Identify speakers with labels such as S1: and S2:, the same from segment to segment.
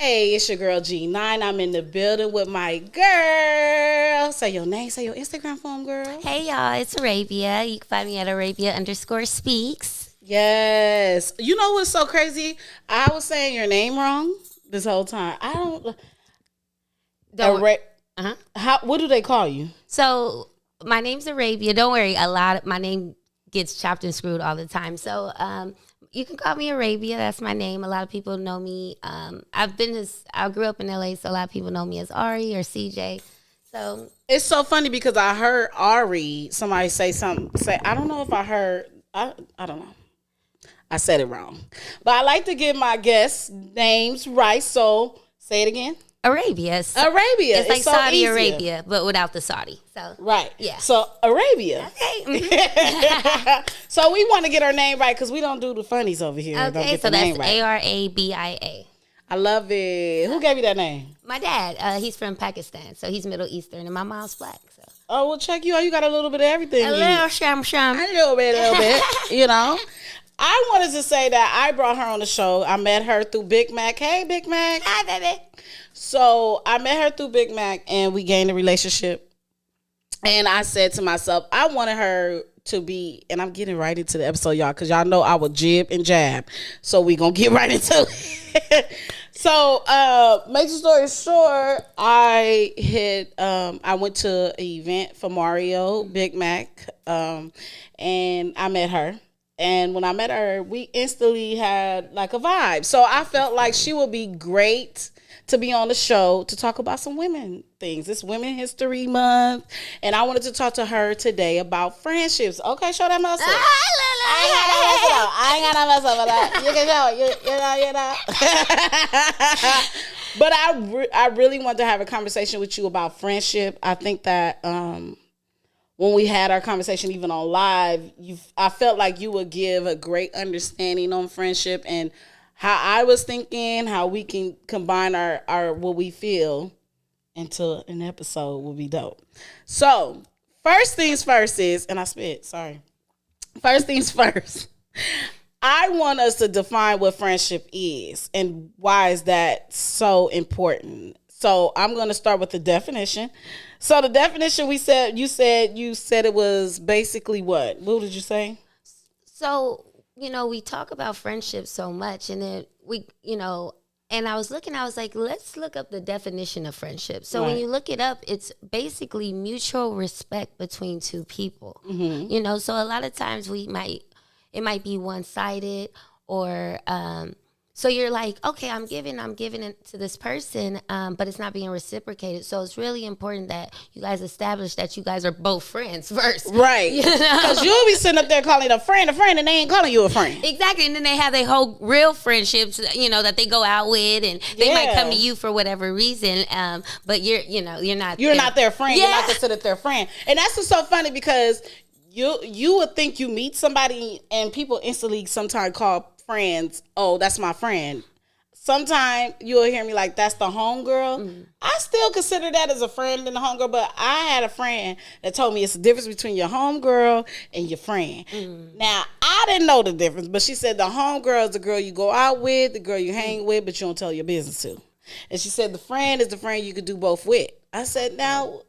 S1: Hey, it's your girl G9. I'm in the building with my girl. Say your name, say your Instagram for him, girl.
S2: Hey y'all, it's Arabia. You can find me at Arabia_speaks.
S1: Yes. You know what's so crazy? I was saying your name wrong this whole time. I don't.
S2: Don't
S1: Ara-
S2: uh-huh.
S1: What do they call you?
S2: So my name's Arabia. Don't worry, my name gets chopped and screwed all the time. So you can call me Arabia. That's my name. A lot of people know me. I grew up in LA, so a lot of people know me as Ari or CJ. So
S1: It's so funny because I heard Ari, somebody say something. I don't know if I heard. I don't know. I said it wrong. But I like to get my guests' names right. So say it again.
S2: Arabia.
S1: Arabia.
S2: It's like
S1: so
S2: Saudi
S1: easier.
S2: Arabia, but without the Saudi. So
S1: Right.
S2: Yeah.
S1: So Arabia.
S2: Okay. Mhm.
S1: So we want to get our name right because we don't do the funnies over here. Don't
S2: Okay.
S1: get
S2: So
S1: the name
S2: that's
S1: right.
S2: Arabia.
S1: I love it. Who gave you that name?
S2: My dad, he's from Pakistan, so he's Middle Eastern, and my mom's black. So
S1: Oh, well, check you out. You got a little bit of everything.
S2: a little sham.
S1: A little bit. You know. I wanted to say that I brought her on the show. I met her through Big Mac. Hey, Big Mac.
S2: Hi, baby.
S1: So I met her through Big Mac, and we gained a relationship. And I said to myself, I wanted her to be, and I'm getting right into the episode, y'all, because y'all know I will jib and jab. So we going to get right into it. So, make the story short, I went to an event for Mario, Big Mac, and I met her. And when I met her, we instantly had like a vibe. So I felt like she would be great to be on the show to talk about some women things. It's Women History Month. And I wanted to talk to her today about friendships. Okay, show that muscle. I ain't got no muscle for that. You can show it. But I really want to have a conversation with you about friendship. I think that when we had our conversation even on live, I felt like you would give a great understanding on friendship and how I was thinking, how we can combine our what we feel into an episode will be dope. So, first things first is, and I spit, sorry. First things first. I want us to define what friendship is and why is that so important. So, I'm going to start with the definition. So, the definition you said it was basically what? What did you say?
S2: So, we talk about friendship so much, and then and I was like, let's look up the definition of friendship. So when you look it up, it's basically mutual respect between two people. Mm-hmm. So a lot of times it might be one-sided or so you're like, okay, I'm giving it to this person, but it's not being reciprocated. So it's really important that you guys establish that you guys are both friends first.
S1: Right. Because you'll be sitting up there calling a friend, and they ain't calling you a friend.
S2: Exactly. And then they have their whole real friendships, that they go out with, and they might come to you for whatever reason, but you're not
S1: their friend. Yeah. You're not considered their friend. And that's what's so funny because you would think you meet somebody and people instantly sometimes call friends, oh, that's my friend. Sometimes you'll hear me like, that's the homegirl. Mm-hmm. I still consider that as a friend and a homegirl, but I had a friend that told me it's the difference between your homegirl and your friend. Mm-hmm. Now, I didn't know the difference, but she said the homegirl is the girl you go out with, the girl you hang with, but you don't tell your business to. And she said the friend is the friend you could do both with. I said, now,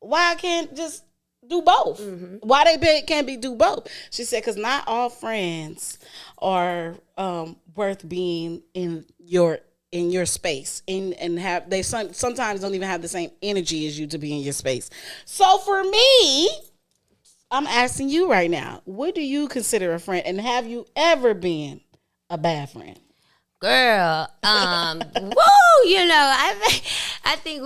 S1: why I can't just do both? Mm-hmm. Why they can't do both? She said, because not all friends are worth being in your space and have they sometimes don't even have the same energy as you to be in your space. So for me, I'm asking you right now, what do you consider a friend, and have you ever been a bad friend?
S2: Girl, woo, I think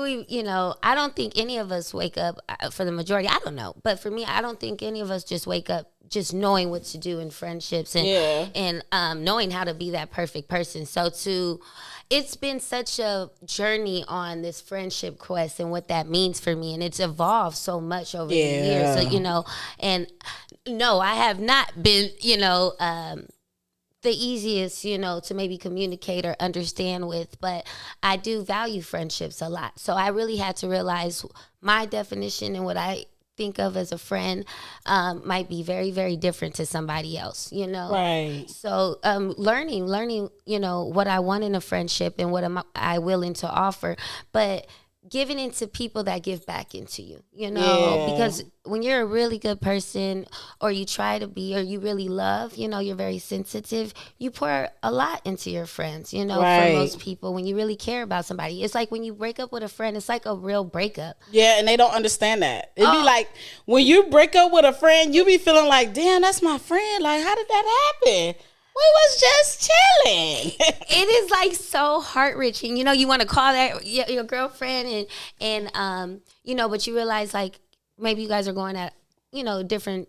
S2: I don't think any of us wake up, for the majority, I don't know, but for me, I don't think any of us just wake up just knowing what to do in friendships and knowing how to be that perfect person. So it's been such a journey on this friendship quest and what that means for me, and it's evolved so much over the years. So, and no, I have not been, the easiest, to maybe communicate or understand with, but I do value friendships a lot. So I really had to realize my definition and what I think of as a friend might be very, very different to somebody else, you know?
S1: Right.
S2: So learning, you know, what I want in a friendship and what am I willing to offer. But giving into people that give back into you, you know, because when you're a really good person or you try to be, or you really love, you know, you're very sensitive, you pour a lot into your friends, you know, for most people, when you really care about somebody. It's like when you break up with a friend, it's like a real breakup.
S1: Yeah, and they don't understand that. It'd be like when you break up with a friend, you be feeling like, damn, that's my friend. Like, how did that happen? We was just chilling.
S2: It is like so heart-wrenching. You know, you want to call that your girlfriend and you know, but you realize like maybe you guys are going at, you know, different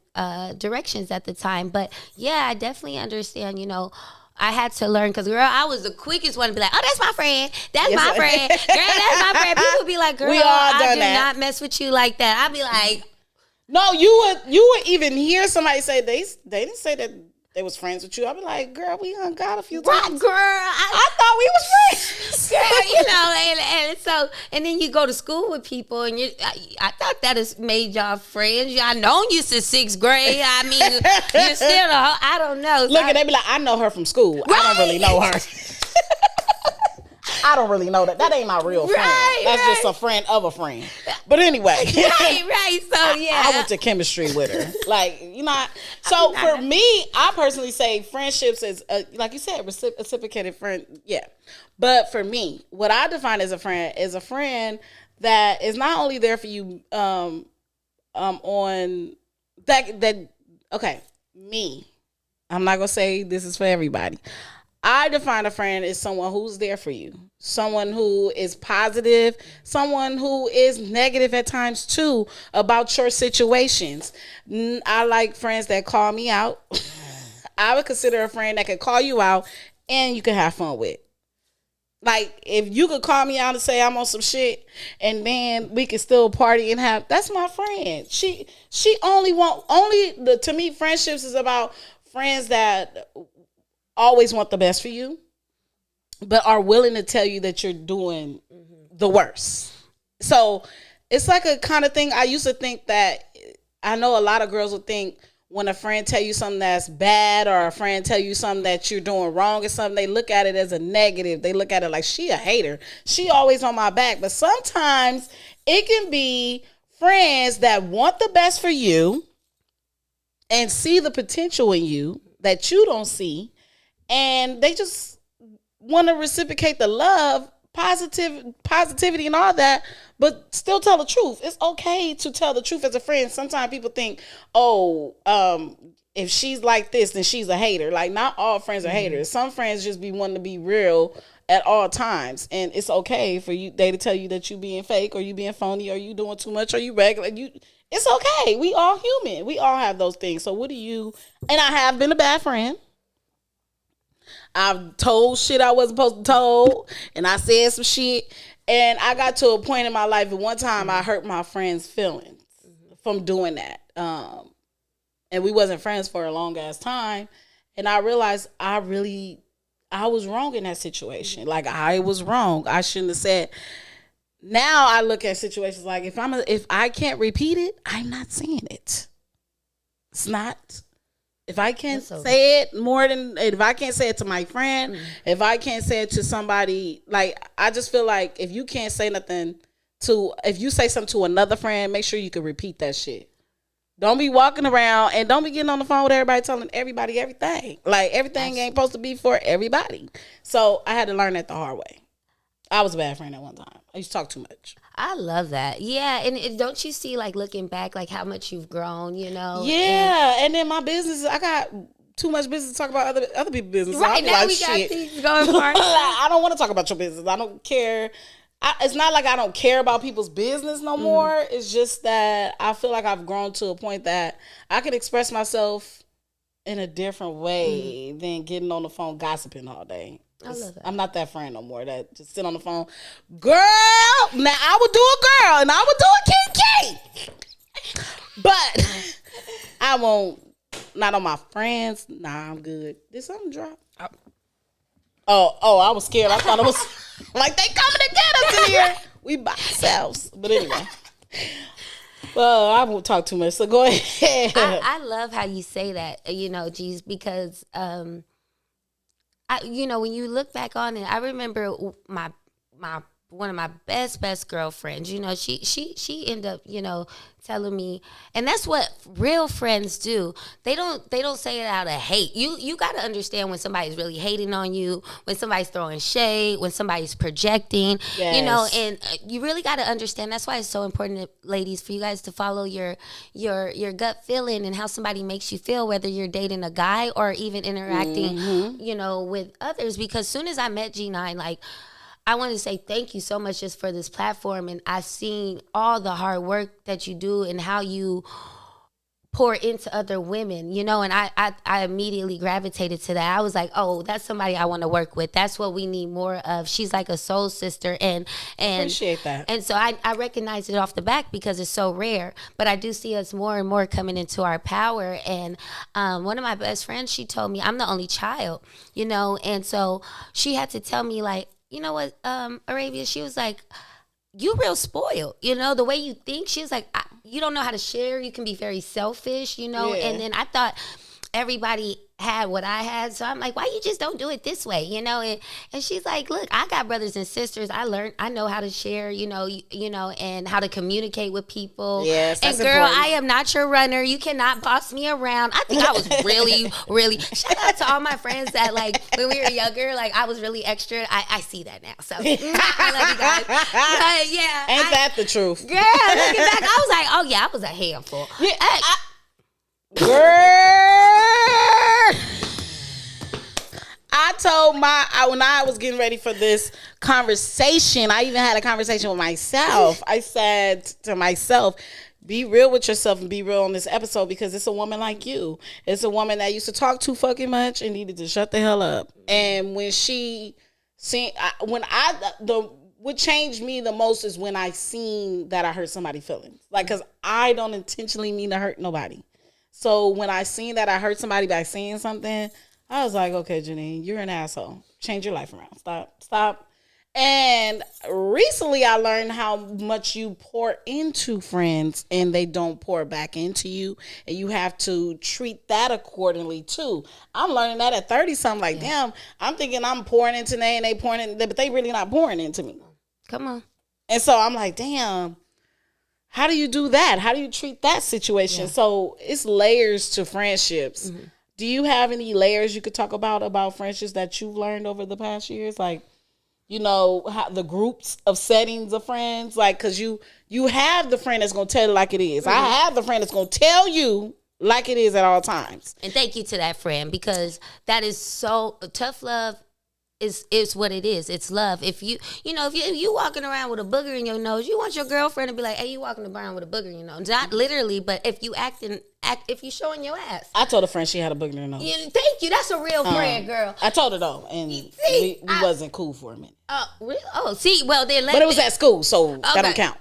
S2: directions at the time. But yeah, I definitely understand, you know, I had to learn because, girl, I was the quickest one to be like, oh, that's my friend. That's my friend. Girl, that's my friend. People be like, girl, I do not mess with you like that. I'd be like,
S1: no, you would even hear somebody say they didn't say that they was friends with you. I'd be like, girl, we hung out a few times.
S2: Girl,
S1: I thought we was friends.
S2: Girl, you know, and so, and then you go to school with people, and I thought that has made y'all friends. I known you since 6th grade. I mean, you're still, I don't know.
S1: Look, and they be like, I know her from school. Right? I don't really know her. I don't really know that. That ain't my real friend. That's just a friend of a friend. But anyway.
S2: Right. So, yeah.
S1: I went to chemistry with her. Like, you know. So, for me, I personally say friendships is, like you said, reciprocated friend. Yeah. But for me, what I define as a friend is a friend that is not only there for you on that okay, me. I'm not going to say this is for everybody. I define a friend as someone who's there for you, someone who is positive, someone who is negative at times too about your situations. I like friends that call me out. I would consider a friend that could call you out and you can have fun with. Like, if you could call me out and say I'm on some shit and then we can still party and have, that's my friend. She to me, friendships is about friends that always want the best for you, but are willing to tell you that you're doing the worst. So it's like a kind of thing. I used to think that, I know a lot of girls would think when a friend tell you something that's bad or a friend tell you something that you're doing wrong or something, they look at it as a negative. They look at it like, she a hater. She always on my back. But sometimes it can be friends that want the best for you and see the potential in you that you don't see. And they just want to reciprocate the love, positivity and all that, but still tell the truth. It's okay to tell the truth as a friend. Sometimes people think, if she's like this, then she's a hater. Like, not all friends are haters. Some friends just be wanting to be real at all times. And it's okay for they to tell you that you being fake or you being phony or you doing too much or you regular. It's okay. We all human. We all have those things. So and I have been a bad friend. I've told shit I wasn't supposed to tell, and I said some shit, and I got to a point in my life, and one time I hurt my friend's feelings from doing that, and we wasn't friends for a long ass time, and I realized I was wrong in that situation. Like, I was wrong. I shouldn't have said. Now I look at situations like, if I can't repeat it, I'm not saying it. It's not. If I can't say it if I can't say it to my friend, if I can't say it to somebody, like, I just feel like if you can't say nothing if you say something to another friend, make sure you can repeat that shit. Don't be walking around and don't be getting on the phone with everybody telling everybody everything. Like, everything ain't supposed to be for everybody. So I had to learn that the hard way. I was a bad friend at one time. I used to talk too much.
S2: I love that. Yeah, and don't you see, like, looking back, like, how much you've grown, you know?
S1: Yeah, and then my business, I got too much business to talk about other people's business.
S2: Right, now we got things going for us.
S1: I don't want to talk about your business. I don't care. It's not like I don't care about people's business no more. It's just that I feel like I've grown to a point that I can express myself in a different way than getting on the phone gossiping all day. I love that. I'm not that friend no more that just sit on the phone. Girl, now I would do a girl and I would do a king. But I won't, not on my friends. Nah, I'm good. Did something drop? Oh, I was scared. I thought it was like they coming to get us in here. We by ourselves. But anyway. Well, I won't talk too much, so go ahead.
S2: I love how you say that, G's, because when you look back on it, I remember my one of my best girlfriends, she ended up, telling me, and that's what real friends do. They don't say it out of hate. You got to understand when somebody's really hating on you, when somebody's throwing shade, when somebody's projecting,
S1: Yes.
S2: and you really got to understand. That's why it's so important, ladies, for you guys to follow your gut feeling and how somebody makes you feel, whether you're dating a guy or even interacting, with others. Because soon as I met G9, like, I want to say thank you so much just for this platform. And I've seen all the hard work that you do and how you pour into other women, and I immediately gravitated to that. I was like, oh, that's somebody I want to work with. That's what we need more of. She's like a soul sister. And
S1: Appreciate that.
S2: And so I recognize it off the back because it's so rare. But I do see us more and more coming into our power. And one of my best friends, she told me, I'm the only child, and so she had to tell me, like, you know what, Arabia, she was like, you real spoiled, the way you think. She was like, you don't know how to share. You can be very selfish,
S1: Yeah.
S2: And then I thought everybody had what I had. So I'm like, why you just don't do it this way, And she's like, look, I got brothers and sisters. I know how to share, and how to communicate with people.
S1: Yes,
S2: and
S1: that's
S2: girl,
S1: important.
S2: I am not your runner. You cannot boss me around. I think I was really, really, shout out to all my friends that, like, when we were younger, like, I was really extra. I see that now. So I love you guys. But yeah.
S1: Ain't that the truth?
S2: Girl, looking back, I was like, oh yeah, I was a handful.
S1: Yeah,
S2: Hey,
S1: Girl, I told when I was getting ready for this conversation, I even had a conversation with myself. I said to myself, be real with yourself and be real on this episode, because it's a woman like you. It's a woman that used to talk too fucking much and needed to shut the hell up. And when she seen, what changed me the most is when I seen that I hurt somebody's feelings. Like, because I don't intentionally mean to hurt nobody. So when I seen that I hurt somebody by saying something, I was like, okay, Janine, you're an asshole. Change your life around. Stop. And recently I learned how much you pour into friends and they don't pour back into you. And you have to treat that accordingly too. I'm learning that at 30 something. Like, damn, I'm thinking I'm pouring into they and they pouring into, but they really not pouring into me.
S2: come on.
S1: And so I'm like, damn, how do you do that? How do you treat that situation?
S2: Yeah.
S1: So it's layers to friendships. Mm-hmm. Do you have any layers you could talk about friendships that you've learned over the past years? Like, how the groups of settings of friends, like, because you have the friend that's going to tell it like it is. Mm-hmm. I have the friend that's going to tell you like it is at all times.
S2: And thank you to that friend, because that is so tough. Love is what it is. It's love. If you walking around with a booger in your nose, you want your girlfriend to be like, hey, you walking around with a booger in your nose. Not literally, but if you if you showing your ass.
S1: I told a friend she had a booger in her nose.
S2: Thank you. That's a real friend, girl.
S1: I told her though, and we wasn't cool for a minute.
S2: Oh, really? Oh, see, well then.
S1: But it was at school, so that don't count.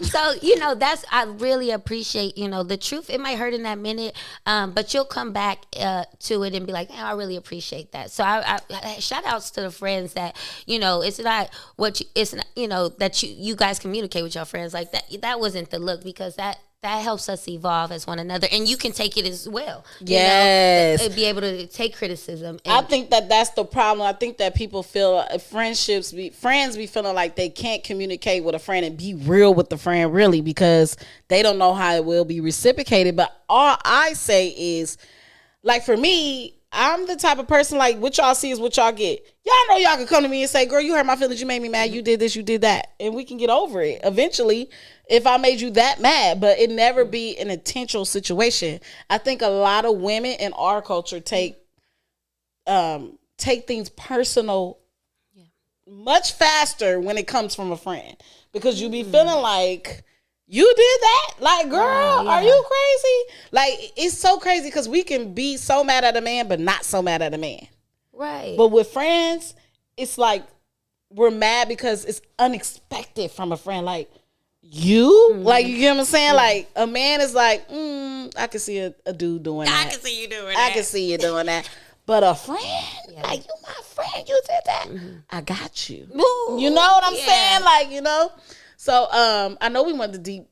S2: So, I really appreciate, the truth. It might hurt in that minute, but you'll come back to it and be like, I really appreciate that. So I shout outs to the friends that, it's not that you guys communicate with your friends like that. That wasn't the look, because that helps us evolve as one another, and you can take it as well.
S1: Yes,
S2: be able to take criticism.
S1: I think that's the problem. I think that people feel friends be feeling like they can't communicate with a friend and be real with the friend, really, because they don't know how it will be reciprocated. But all I say is, like, for me, I'm the type of person, like, what y'all see is what y'all get. Y'all know y'all can come to me and say, girl, you hurt my feelings, you made me mad, you did this, you did that, and we can get over it eventually if I made you that mad. But it never be an intentional situation. I think a lot of women in our culture take things personal much faster when it comes from a friend, because you be feeling like, you did that? Like, girl, are you crazy? Like, it's so crazy because we can be so mad at a man, but not so mad at a man.
S2: Right.
S1: But with friends, it's like we're mad because it's unexpected from a friend. Like, like, you get what I'm saying? Yeah. Like, a man is like, I can see a dude doing that.
S2: I can see you doing that.
S1: I can see you doing that. But a friend, like, you my friend, you did that. Mm-hmm. I got you.
S2: Ooh,
S1: you know what I'm saying? Like, So I know we wanted to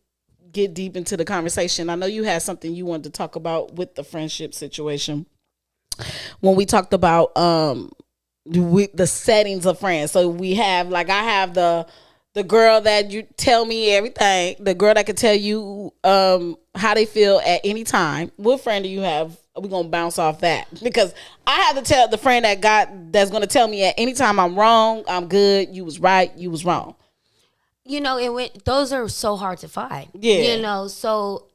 S1: get deep into the conversation. I know you had something you wanted to talk about with the friendship situation when we talked about the settings of friends. So we have, like, I have the girl that you tell me everything, the girl that can tell you how they feel at any time. What friend do you have? We're gonna bounce off that, because I have to tell the friend that's gonna tell me at any time I'm wrong, I'm good, you was right, you was wrong.
S2: You know, those are so hard to find.
S1: Yeah.
S2: You know, so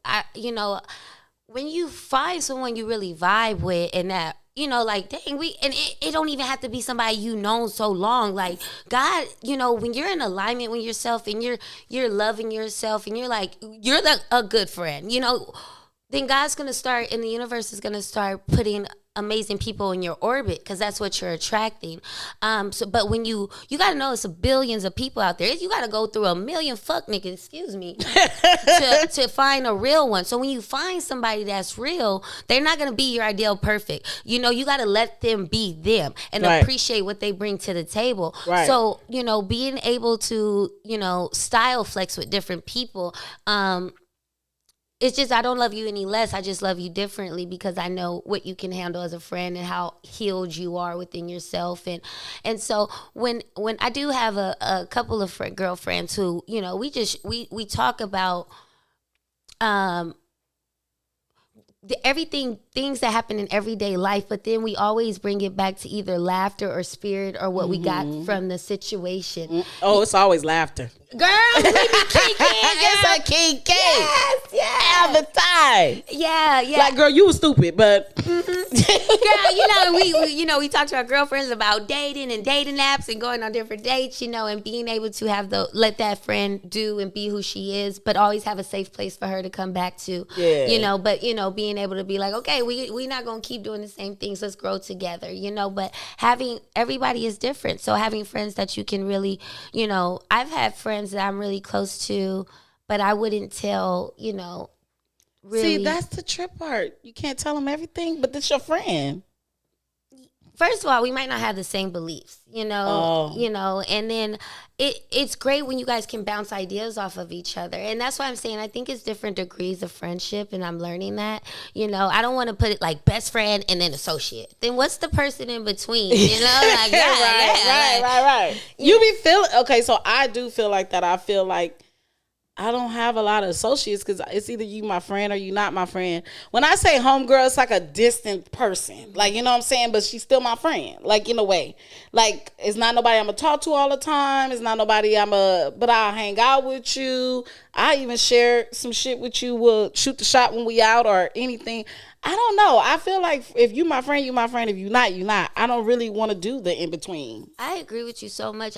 S2: when you find someone you really vibe with, and that, you know, like, dang, it don't even have to be somebody you known so long. Like, God, you know, when you're in alignment with yourself and you're loving yourself and you're like, you're a good friend, you know, then God's going to start, and the universe is going to start putting amazing people in your orbit, because that's what you're attracting. But when you got to know it's billions of people out there. You got to go through a million fuck niggas, excuse me, to find a real one. So when you find somebody that's real, they're not going to be your ideal perfect. You know, you got to let them be them and appreciate what they bring to the table. Right. So, you know, being able to, you know, style flex with different people, it's just, I don't love you any less. I just love you differently, because I know what you can handle as a friend and how healed you are within yourself. And so when I do have a couple of girlfriends who, you know, we talk about things that happen in everyday life, but then we always bring it back to either laughter or spirit or what we got from the situation.
S1: Oh, it's always laughter.
S2: Girl, we be kicking.
S1: It's a kiki.
S2: Yes.
S1: All the time.
S2: Yeah.
S1: Like, girl, you was stupid, but
S2: girl, you know, we talk to our girlfriends about dating and dating apps and going on different dates, you know, and being able to let that friend do and be who she is, but always have a safe place for her to come back to. Yeah. You know, but, you know, being able to be like, okay, we not gonna keep doing the same things. Let's grow together, you know. But everybody is different. So having friends that you can really, you know, I've had friends that I'm really close to, but I wouldn't tell, you know, really.
S1: See, that's the trip part. You can't tell them everything, but it's your friend.
S2: First of all, we might not have the same beliefs, you know, and then it's great when you guys can bounce ideas off of each other. And that's why I'm saying I think it's different degrees of friendship, and I'm learning that, you know. I don't want to put it like best friend and then associate. Then what's the person in between, you know? Like,
S1: right. You be feeling, okay, so I do feel like that. I feel like I don't have a lot of associates, because it's either you my friend or you not my friend. When I say homegirl, it's like a distant person. Like, you know what I'm saying? But she's still my friend, like, in a way. Like, it's not nobody I'm going to talk to all the time. It's not nobody but I'll hang out with you. I even share some shit with you. We'll shoot the shot when we out or anything. I don't know. I feel like if you my friend, you my friend. If you not, you not. I don't really want to do the in-between.
S2: I agree with you so much.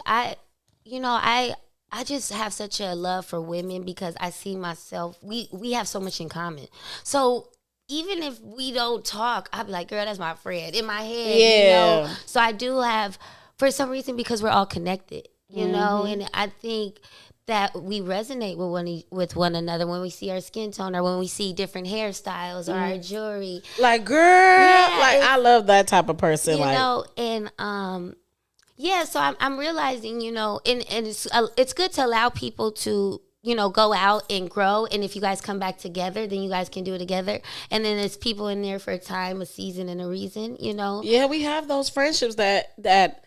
S2: I just have such a love for women, because I see myself, we have so much in common. So even if we don't talk, I'll be like, girl, that's my friend in my head, you know? So I do have, for some reason, because we're all connected, you know? And I think that we resonate with one another when we see our skin tone, or when we see different hairstyles or our jewelry.
S1: Like, girl, I love that type of person.
S2: You know, and yeah, so I'm realizing, you know, and it's good to allow people to, you know, go out and grow. And if you guys come back together, then you guys can do it together. And then there's people in there for a time, a season, and a reason, you know. Yeah,
S1: we have those friendships that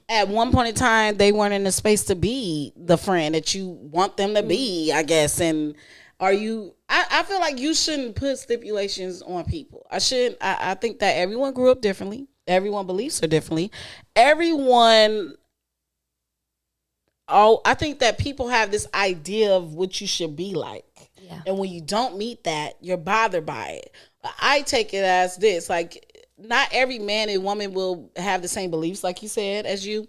S1: at one point in time, they weren't in the space to be the friend that you want them to be, I guess. And I feel like you shouldn't put stipulations on people. I think that everyone grew up differently. Everyone beliefs her differently. I think that people have this idea of what you should be like. Yeah. And when you don't meet that, you're bothered by it. I take it as this, like, not every man and woman will have the same beliefs, like you said, as you.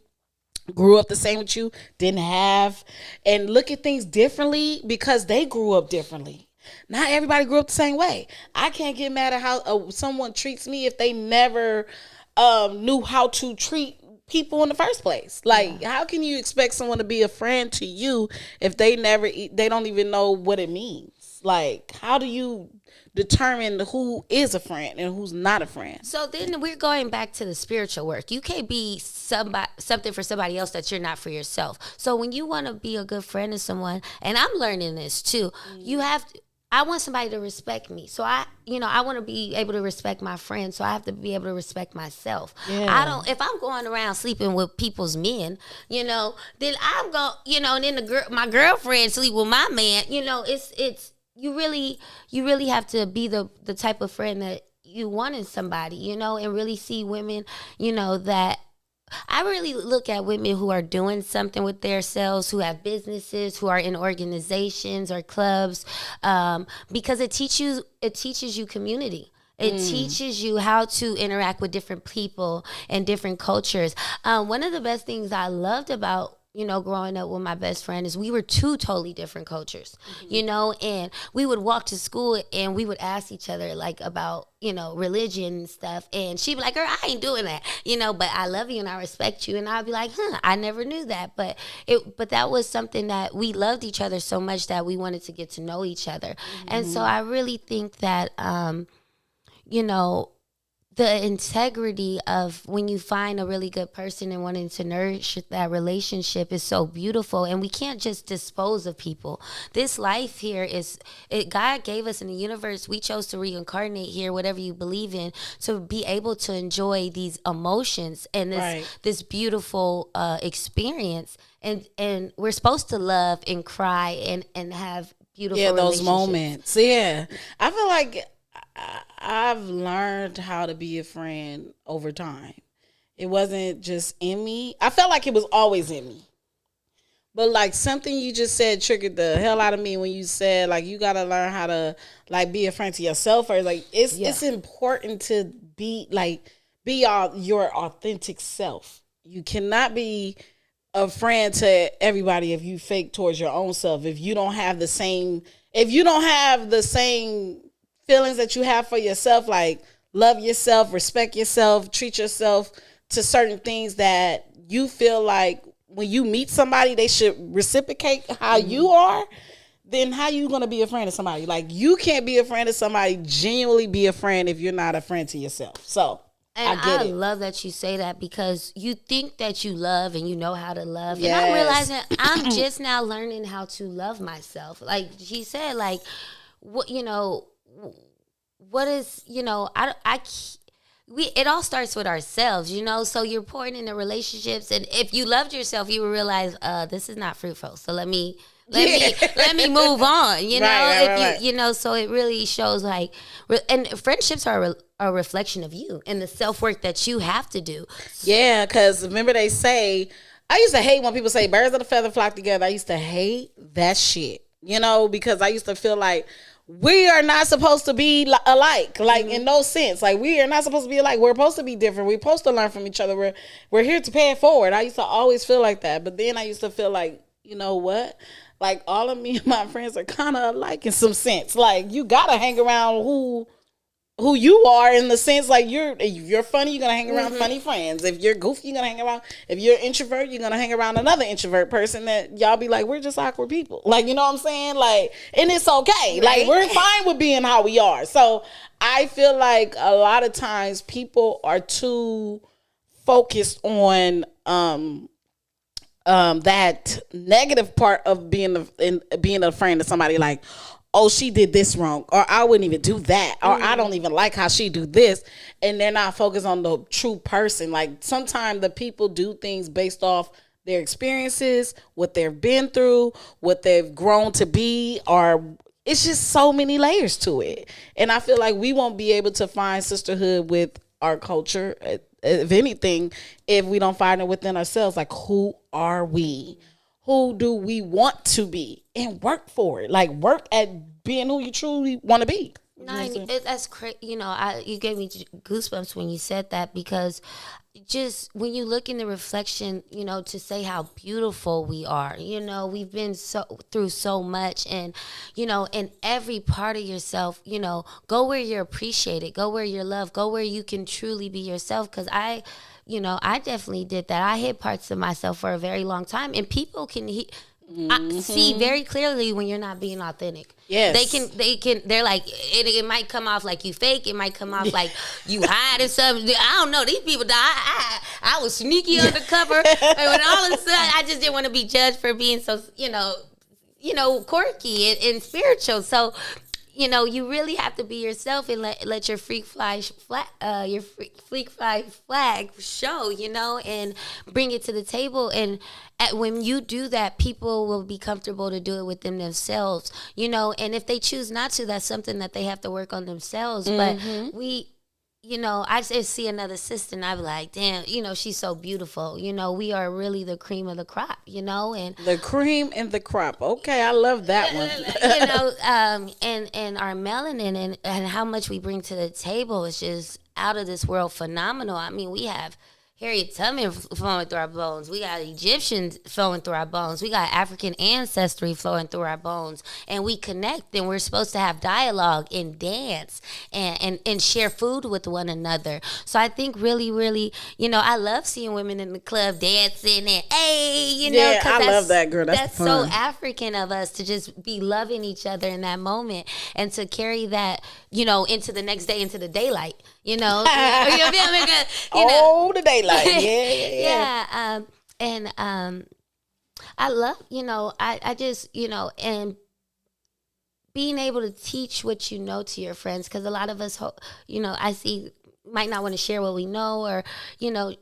S1: Grew up the same with you, didn't have, and look at things differently because they grew up differently. Not everybody grew up the same way. I can't get mad at how someone treats me if they never knew how to treat people in the first place. Like, how can you expect someone to be a friend to you if they don't even know what it means? Like, how do you determine who is a friend and who's not a friend?
S2: So then we're going back to the spiritual work. You can't be something for somebody else that you're not for yourself. So when you want to be a good friend to someone, and I'm learning this too, you have to, I want somebody to respect me. So I want to be able to respect my friends. So I have to be able to respect myself. Yeah. If I'm going around sleeping with people's men, then I'm going, and then my girlfriend sleep with my man, it's you really have to be the type of friend that you want in somebody, and really see women, that I really look at women who are doing something with themselves, who have businesses, who are in organizations or clubs, because it teaches you community. It teaches you how to interact with different people and different cultures. One of the best things I loved about growing up with my best friend is we were two totally different cultures, and we would walk to school and we would ask each other like about, religion and stuff. And she'd be like, girl, I ain't doing that, but I love you and I respect you. And I'd be like, I never knew that. But that was something that we loved each other so much that we wanted to get to know each other. And so I really think that, the integrity of when you find a really good person and wanting to nourish that relationship is so beautiful. And we can't just dispose of people. This life here God gave us in the universe. We chose to reincarnate here, whatever you believe in, to be able to enjoy these emotions and this beautiful experience. And we're supposed to love and cry and have beautiful
S1: those moments. Yeah. I feel like I've learned how to be a friend over time. It wasn't just in me. I felt like it was always in me. But like something you just said triggered the hell out of me when you said like you gotta learn how to like be a friend to yourself, or like it's important to be your authentic self. You cannot be a friend to everybody if you fake towards your own self. If you don't have the same feelings that you have for yourself, like love yourself, respect yourself, treat yourself to certain things that you feel like when you meet somebody, they should reciprocate how you are, then how you going to be a friend of somebody? Like you can't be a friend of somebody, genuinely be a friend if you're not a friend to yourself. So
S2: and I love that you say that because you think that you love and you know how to love. Yes. And I'm realizing I'm just now learning how to love myself. Like she said, like, what, what is, it all starts with ourselves, so you're pouring into relationships. And if you loved yourself, you would realize, this is not fruitful. So let me move on, Right. So it really shows like, and friendships are a reflection of you and the self-work that you have to do.
S1: Yeah. Cause remember they say, I used to hate when people say birds of a feather flock together. I used to hate that shit, because I used to feel like, we are not supposed to be alike, like in no sense. Like we are not supposed to be alike. We're supposed to be different. We're supposed to learn from each other. We're here to pay it forward. I used to always feel like that. But then I used to feel like, you know what? Like all of me and my friends are kind of alike in some sense. Like you gotta hang around who you are in the sense like if you're funny, you're gonna hang around funny friends. If you're goofy, you're gonna hang around. If you're introvert, you're gonna hang around another introvert person that y'all be like, we're just awkward people. Like, you know what I'm saying? Like, and it's okay. Right? Like we're fine with being how we are. So I feel like a lot of times people are too focused on that negative part of being a friend to somebody, like, oh, she did this wrong, or I wouldn't even do that, or I don't even like how she do this, and they're not focused on the true person. Like sometimes the people do things based off their experiences, what they've been through, what they've grown to be, or it's just so many layers to it. And I feel like we won't be able to find sisterhood with our culture, if anything, if we don't find it within ourselves. Like, who are we? Who do we want to be? And work for it. Like, work at being who you truly want to be.
S2: No, that's crazy. You gave me goosebumps when you said that, because just when you look in the reflection, to say how beautiful we are, we've been through so much, and, in every part of yourself, go where you're appreciated, go where you're loved, go where you can truly be yourself. Cause I definitely did that. I hid parts of myself for a very long time, and people can I see very clearly when you're not being authentic.
S1: Yes.
S2: They're like, it might come off like you fake. It might come off like you hiding something. I don't know. These people, I was sneaky undercover. And when all of a sudden, I just didn't want to be judged for being so, quirky and spiritual. So, you really have to be yourself and let your freak fly flag show, and bring it to the table. And when you do that, people will be comfortable to do it with themselves, and if they choose not to, that's something that they have to work on themselves. But I just see another sister and I be like, damn, she's so beautiful. We are really the cream of the crop, and
S1: the cream and the crop. Okay, I love that one.
S2: And our melanin and how much we bring to the table is just out of this world phenomenal. I mean, we have Harriet Tubman flowing through our bones. We got Egyptians flowing through our bones. We got African ancestry flowing through our bones. And we connect, and we're supposed to have dialogue and dance and share food with one another. So I think really, really, I love seeing women in the club dancing and, hey,
S1: Yeah, I love that, girl.
S2: That's
S1: fun.
S2: so African of us to just be loving each other in that moment and to carry that, into the next day, into the daylight. You feel me?
S1: Oh, the daylight. Yeah.
S2: I love, I just, and being able to teach what you know to your friends, because a lot of us, I see might not want to share what we know, or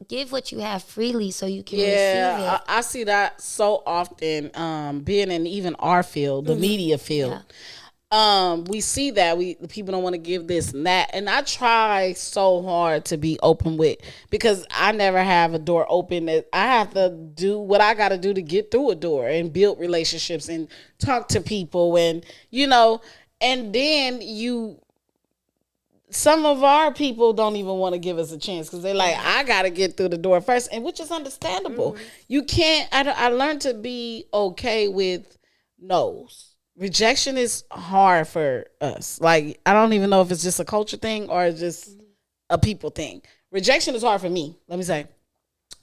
S2: give what you have freely so you can receive it.
S1: I see that so often, being in even our field, the media field.
S2: Yeah.
S1: We see that the people don't want to give this and that, and I try so hard to be open with, because I never have a door open. That I have to do what I got to do to get through a door and build relationships and talk to people, and and then some of our people don't even want to give us a chance because they're like, I got to get through the door first, and which is understandable. You can't. I learned to be okay with no's. Rejection is hard for us. Like, I don't even know if it's just a culture thing or just a people thing. Rejection is hard for me, let me say.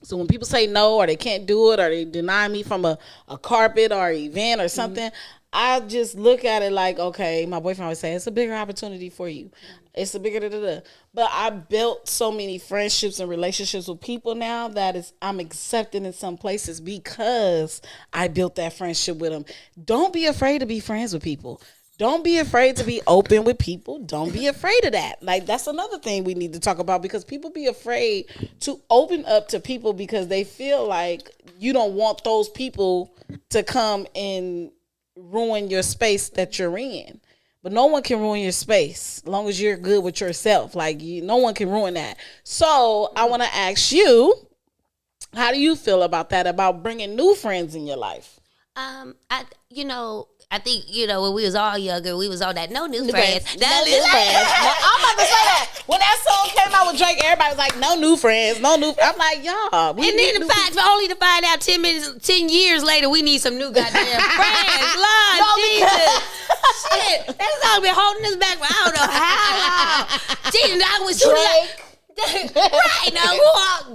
S1: So when people say no, or they can't do it, or they deny me from a carpet or event or something, I just look at it like, okay, my boyfriend would say, it's a bigger opportunity for you. It's a bigger da-da-da. But I built so many friendships and relationships with people now that I'm accepted in some places because I built that friendship with them. Don't be afraid to be friends with people. Don't be afraid to be open with people. Don't be afraid of that. Like, that's another thing we need to talk about, because people be afraid to open up to people because they feel like you don't want those people to come and ruin your space that you're in. But no one can ruin your space as long as you're good with yourself. Like, no one can ruin that. So I want to ask you, how do you feel about that, about bringing new friends in your life?
S2: I think, when we was all younger, we was all that no new friends.
S1: No new friends. I'm about to say that. When that song came out with Drake, everybody was like, no new friends, no new friends. I'm like, y'all.
S2: Only to find out 10 years later, we need some new goddamn friends. Lord Jesus. Shit. That song been holding us back for I don't know how long. Jesus, I was
S1: Drake.
S2: Right now,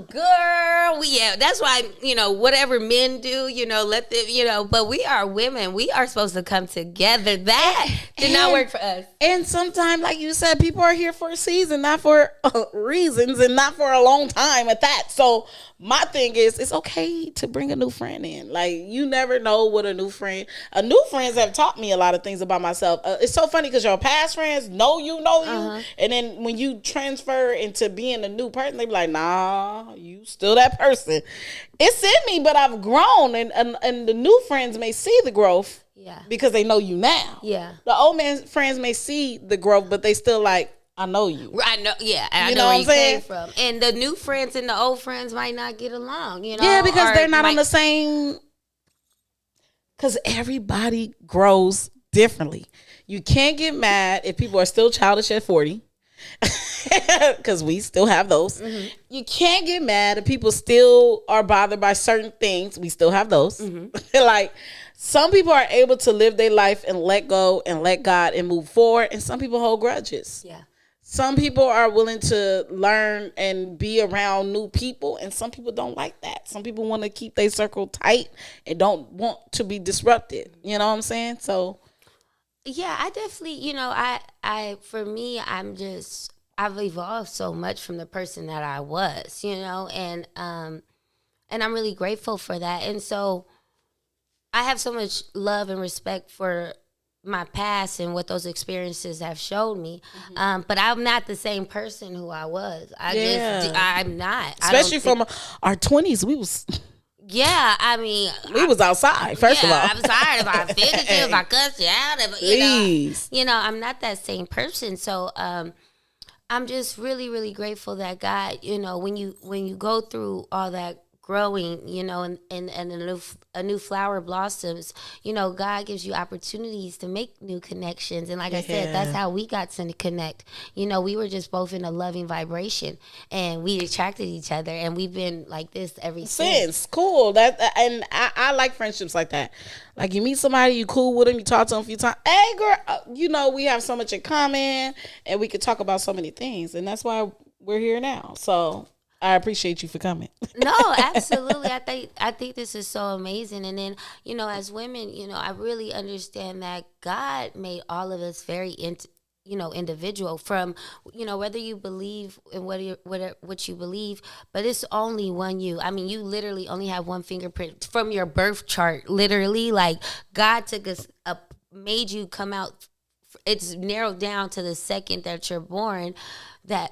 S2: girl, that's why, whatever men do, let them, but we are women. We are supposed to come together. That did not work for us.
S1: And sometimes, like you said, people are here for a season, not for reasons, and not for a long time at that. So my thing is, it's okay to bring a new friend in. Like, you never know what new friends have taught me a lot of things about myself. It's so funny because your past friends know you, and then when you transfer into being a new person, they be like, nah, you still that person. It's in me, but I've grown, and the new friends may see the growth, because they know you now.
S2: Yeah,
S1: the old man friends may see the growth, but they still like, I know you.
S2: I know, yeah. I know where you came from. And the new friends and the old friends might not get along,
S1: Yeah, because they're not on the same. Because everybody grows differently. You can't get mad if people are still childish at 40. Because we still have those. You can't get mad if people still are bothered by certain things. We still have those. Like, some people are able to live their life and let go and let God and move forward. And some people hold grudges.
S2: Yeah.
S1: some people are willing to learn and be around new people, and some people don't like that. Some people want to keep their circle tight and don't want to be disrupted. You know what I'm saying? So
S2: Yeah, I definitely, for me, I've evolved so much from the person that I was, and I'm really grateful for that. And so I have so much love and respect for my past and what those experiences have showed me. But I'm not the same person who I was. I'm not.
S1: Especially from our 20s, we was...
S2: Yeah, I mean,
S1: we was outside. First of all,
S2: I'm sorry if I offended you, if I cussed you out, I'm not that same person. So, I'm just really, really grateful that God, when you go through all that growing, and a new flower blossoms, God gives you opportunities to make new connections. And like I said, that's how we got to connect. We were just both in a loving vibration and we attracted each other, and we've been like this ever since.
S1: Cool. And I like friendships like that. Like, you meet somebody, you cool with them, you talk to them a few times. Hey, girl, we have so much in common and we could talk about so many things. And that's why we're here now. So I appreciate you for coming.
S2: No, absolutely. I think this is so amazing. And then, as women, I really understand that God made all of us very individual, from, whether you believe in what you believe, but it's only one you. I mean, you literally only have one fingerprint from your birth chart, literally. Like, God took us up, made you come out. It's narrowed down to the second that you're born, that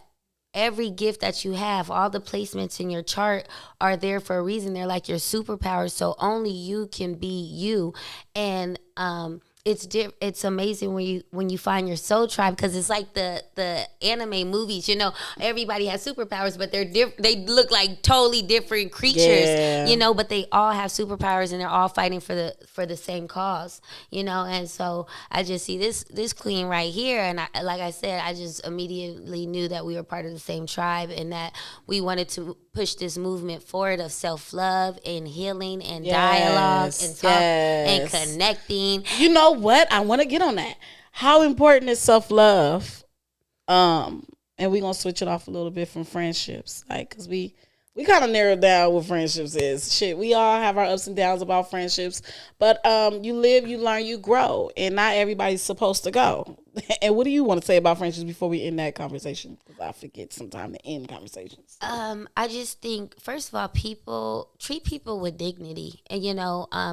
S2: every gift that you have, all the placements in your chart are there for a reason. They're like your superpowers. So only you can be you. And it's amazing when you find your soul tribe, because it's like the anime movies. Everybody has superpowers, but they look like totally different creatures. But they all have superpowers and they're all fighting for the same cause. And so I just see this queen right here, and like I said, I just immediately knew that we were part of the same tribe and that we wanted to push this movement forward of self-love and healing and dialogue and talk and connecting.
S1: You know what? I want to get on that. How important is self-love? And we're going to switch it off a little bit from friendships. Like, because we kind of narrowed down what friendships is. Shit, we all have our ups and downs about friendships. But you live, you learn, you grow. And not everybody's supposed to go. And what do you want to say about friendships before we end that conversation? Because I forget sometimes to end conversations.
S2: I just think, first of all, treat people with dignity. And,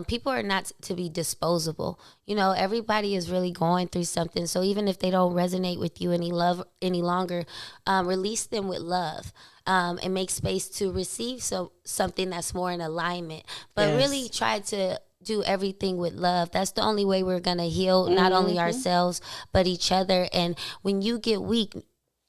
S2: people are not to be disposable. Everybody is really going through something. So even if they don't resonate with you any longer, release them with love. And make space to receive something that's more in alignment. But really try to do everything with love. That's the only way we're going to heal not only ourselves, but each other. And when you get weak,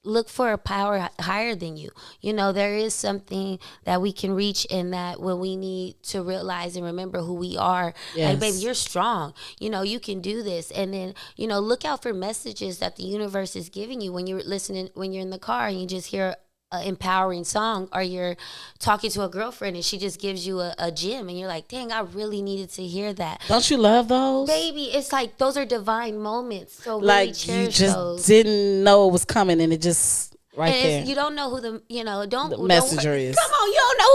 S2: look for a power higher than you. There is something that we can reach, in that when we need to realize and remember who we are. Like, baby, you're strong. You can do this. And then, look out for messages that the universe is giving you when you're listening, when you're in the car and you just hear an empowering song, or you're talking to a girlfriend and she just gives you a gem and you're like, dang, I really needed to hear that.
S1: Don't you love those?
S2: Baby, it's like those are divine moments. So really
S1: like,
S2: cherish
S1: you just
S2: those.
S1: Didn't know it was coming, and it just right
S2: and
S1: there.
S2: You don't know who the
S1: messenger is.
S2: Come on, you don't know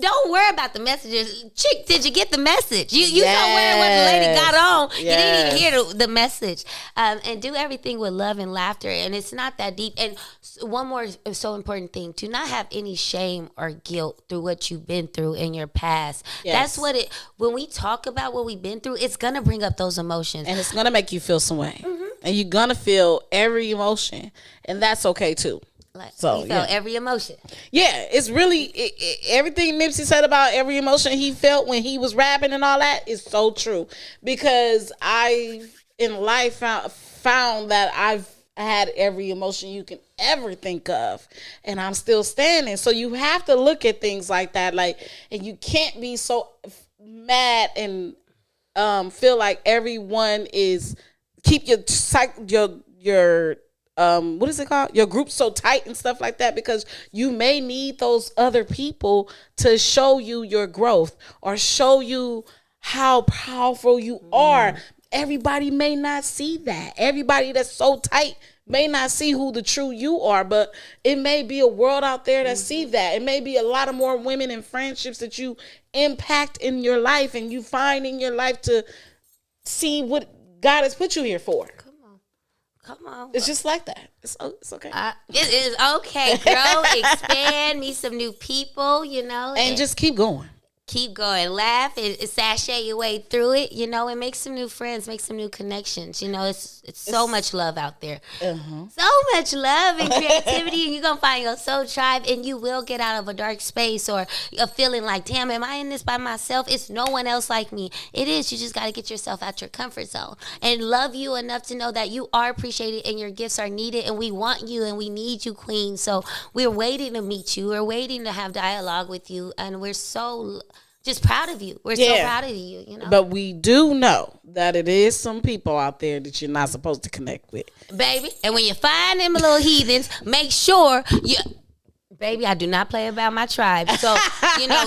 S2: don't worry about the messages. Chick, did you get the message? You saw what the lady got on. You didn't even hear the message. And do everything with love and laughter. And it's not that deep. And one more so important thing: do not have any shame or guilt through what you've been through in your past. That's what when we talk about what we've been through, it's gonna bring up those emotions, and
S1: it's gonna make you feel some way. And you're gonna feel every emotion, and that's okay too.
S2: So he felt every emotion.
S1: Yeah, it's really everything Nipsey said about every emotion he felt when he was rapping and all that is so true. Because I in life found that I've had every emotion you can ever think of, and I'm still standing. So you have to look at things like that, and you can't be so mad and feel like everyone is keep your what is it called? Your group so tight and stuff like that, because you may need those other people to show you your growth or show you how powerful you are. Everybody may not see that. Everybody that's so tight may not see who the true you are, but it may be a world out there that see that. It may be a lot of more women in friendships that you impact in your life and you find in your life to see what God has put you here for.
S2: Come on.
S1: It's just like that. It's okay.
S2: It is okay, girl. Expand, meet some new people,
S1: and just keep going.
S2: Keep going, laugh, and sashay your way through it, and make some new friends, make some new connections. It's so much love out there. So much love and creativity, and you're going to find your soul tribe, and you will get out of a dark space or a feeling like, damn, am I in this by myself? It's no one else like me. It is. You just got to get yourself out your comfort zone and love you enough to know that you are appreciated and your gifts are needed, and we want you and we need you, queen. So we're waiting to meet you. We're waiting to have dialogue with you, and we're so just proud of you. We're so proud of you,
S1: But we do know that it is some people out there that you're not supposed to connect with.
S2: Baby, and when you find them little heathens, make sure you... Baby, I do not play about my tribe. So,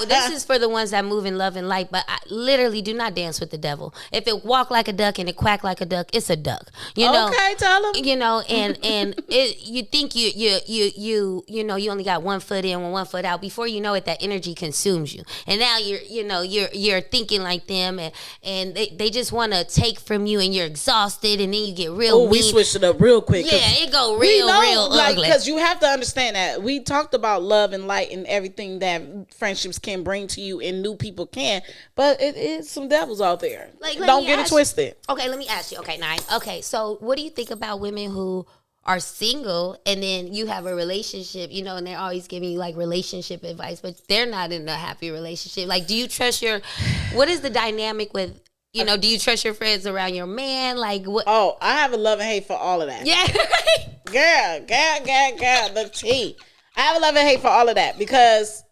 S2: this is for the ones that move in love and light, but I literally do not dance with the devil. If it walk like a duck and it quack like a duck, it's a duck.
S1: Okay, tell them.
S2: And you think you only got 1 foot in and 1 foot out. Before you know it, that energy consumes you. And now you're thinking like them, and they just want to take from you, and you're exhausted, and then you get real mean.
S1: We switched it up real quick.
S2: Yeah, it go real ugly.
S1: Because you have to understand that we talked about love and light and everything that friendships can bring to you and new people can, but it is some devils out there. Don't get it twisted.
S2: Okay, let me ask you. Okay, nice. Okay, so what do you think about women who are single and then you have a relationship, and they're always giving you like relationship advice, but they're not in a happy relationship? Like, do you trust what is the dynamic with, do you trust your friends around your man? Like, what?
S1: Oh, I have a love and hate for all of that.
S2: Yeah.
S1: Girl, the tea. I have a love and hate for all of that because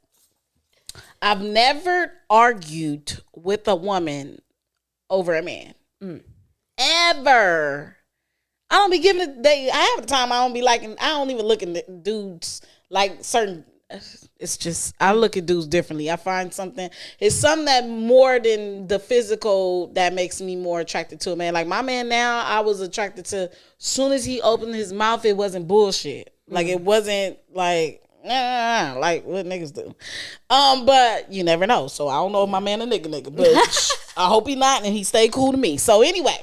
S1: I've never argued with a woman over a man. Ever. I don't be giving it. I have a time I don't be liking. I don't even look at dudes like certain. It's just I look at dudes differently. I find it's something that more than the physical that makes me more attracted to a man. Like my man now, I was attracted to. Soon as he opened his mouth, it wasn't bullshit. Like it wasn't like like what niggas do. But you never know. So I don't know if my man a nigga, but I hope he not and he stay cool to me. So anyway,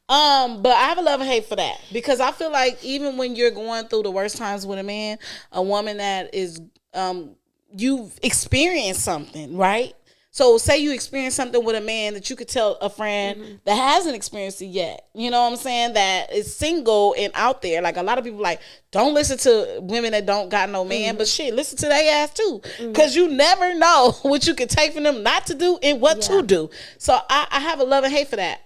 S1: but I have a love and hate for that because I feel like even when you're going through the worst times with a man, a woman that is you've experienced something, right? So say you experience something with a man that you could tell a friend that hasn't experienced it yet. You know what I'm saying? That is single and out there. Like a lot of people like, don't listen to women that don't got no man, but shit, listen to their ass too. Cause you never know what you can take from them not to do and what to do. So I have a love and hate for that.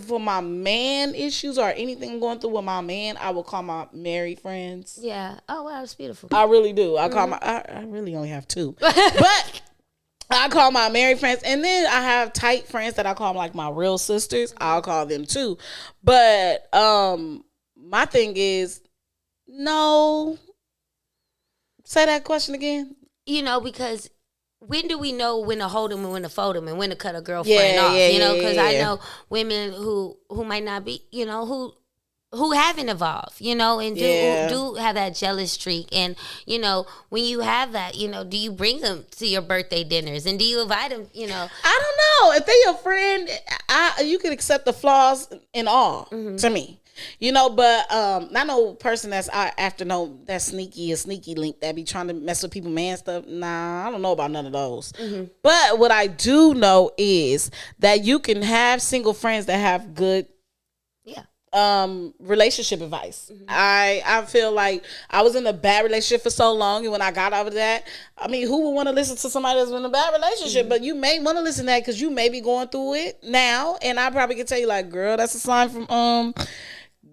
S1: For my man issues or anything going through with my man, I will call my married friends.
S2: Yeah. Oh, wow, that's beautiful.
S1: I really do. I really only have 2. But I call my married friends, and then I have tight friends that I call like my real sisters. I'll call them too. But my thing is, no. Say that question again.
S2: Because when do we know when to hold them and when to fold them and when to cut a girlfriend off? Because I know women who might not be, who haven't evolved, and do have that jealous streak. And, when you have that, do you bring them to your birthday dinners and do you invite them,
S1: I don't know. If they your friend, you can accept the flaws in all to me. But not no person that's after that sneaky link that be trying to mess with people, man stuff. Nah, I don't know about none of those. But what I do know is that you can have single friends that have good relationship advice. I feel like I was in a bad relationship for so long, and when I got out of that, I mean, who would want to listen to somebody that's in a bad relationship? But you may want to listen to that because you may be going through it now, and I probably can tell you like, girl, that's a sign from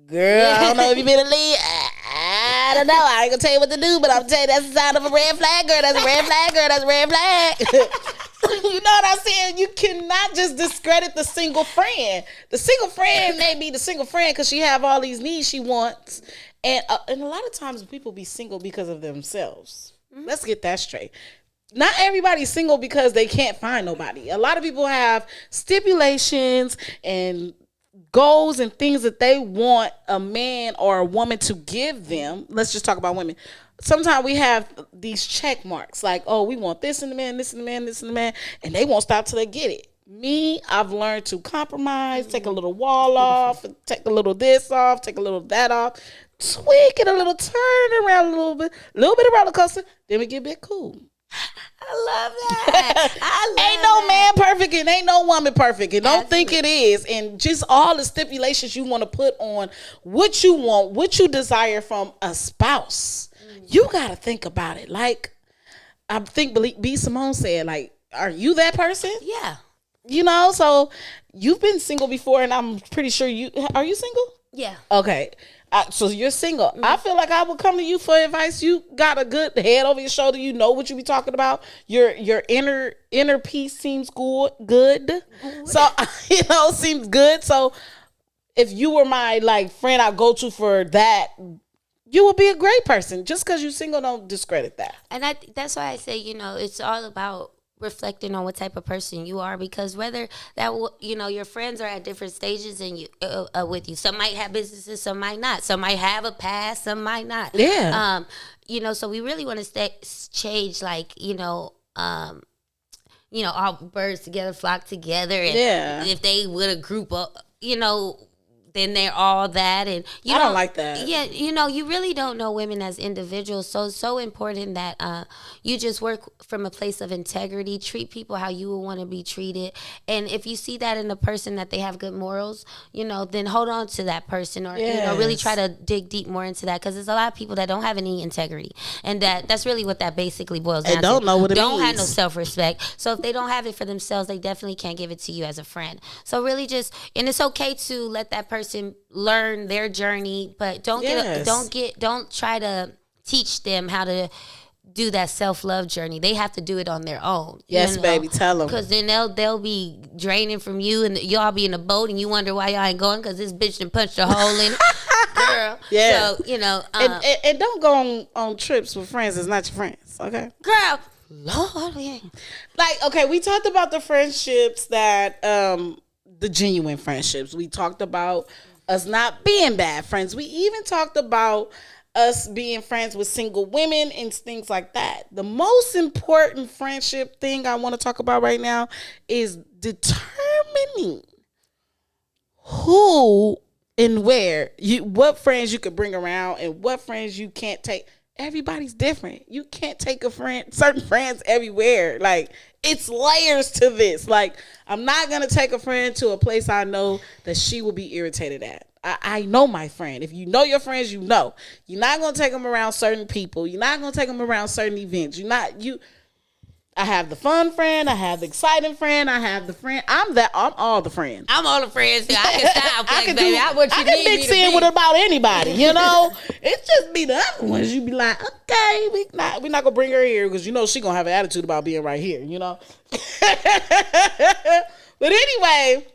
S1: girl, I don't know if you been a lead. I don't know. I ain't gonna tell you what to do, but I'm telling you that's a sign of a red flag, girl. That's a red flag, girl. That's a red flag. You know what I'm saying? You cannot just discredit the single friend. The single friend may be the single friend because she have all these needs she wants. And a lot of times people be single because of themselves. Let's get that straight. Not everybody's single because they can't find nobody. A lot of people have stipulations and goals and things that they want a man or a woman to give them. Let's just talk about women. Sometimes we have these check marks like, oh, we want this in the man, this in the man, this in the man, and they won't stop till they get it. Me, I've learned to compromise, take a little wall off, take a little this off, take a little that off, tweak it a little, turn it around a little bit of roller coaster, then we get back cool.
S2: I love that.
S1: Ain't no man perfect and ain't no woman perfect. And don't think it is. And just all the stipulations you want to put on what you want, what you desire from a spouse. You got to think about it. Like, I think B. Simone said, like, are you that person?
S2: Yeah.
S1: You know, so you've been single before, and I'm pretty sure are you single?
S2: Yeah.
S1: Okay. So you're single. I feel like I would come to you for advice. You got a good head over your shoulder. You know what you be talking about. Your inner peace seems good. So, seems good. So if you were my like friend I go to for that, you would be a great person. Just because you're single, don't discredit that.
S2: And that's why I say, it's all about reflecting on what type of person you are, because whether that your friends are at different stages and you with you, some might have businesses, some might not, some might have a past, some might not. So we really want to change, like all birds together flock together, and if they would a group up, then they're all that, and
S1: I don't like that.
S2: Yeah, you really don't know women as individuals, so it's so important that you just work from a place of integrity, treat people how you would want to be treated, and if you see that in a person that they have good morals, then hold on to that person, or really try to dig deep more into that, because there's a lot of people that don't have any integrity, and that's really what that basically boils down to.
S1: Don't know what it means.
S2: Don't have no self-respect. So if they don't have it for themselves, they definitely can't give it to you as a friend. So really and it's okay to let that person learn their journey, but don't try to teach them how to do that self-love journey. They have to do it on their own.
S1: Yes, baby, tell them.
S2: Because then they'll be draining from you, and y'all be in a boat, and you wonder why y'all ain't going, because this bitch done punched a hole in it. Girl.
S1: Yeah.
S2: So,
S1: and don't go on trips with friends that's not your friends, okay?
S2: Girl. Lord, yeah.
S1: Like, okay, we talked about the friendships that, the genuine friendships. We talked about us not being bad friends. We even talked about us being friends with single women and things like that. The most important friendship thing I want to talk about right now is determining who and where what friends you could bring around and what friends you can't take. Everybody's different. You can't take certain friends everywhere. Like, it's layers to this. Like, I'm not going to take a friend to a place I know that she will be irritated at. I know my friend. If you know your friends, you know. You're not going to take them around certain people. You're not going to take them around certain events. I have the fun friend. I have the exciting friend. I have the friend. I'm all the friends.
S2: I'm all the friends. I can style flex, baby. I
S1: can mix in with about anybody, It's just be the other ones. You be like, okay, we're not gonna bring her here because she gonna have an attitude about being right here, But anyway,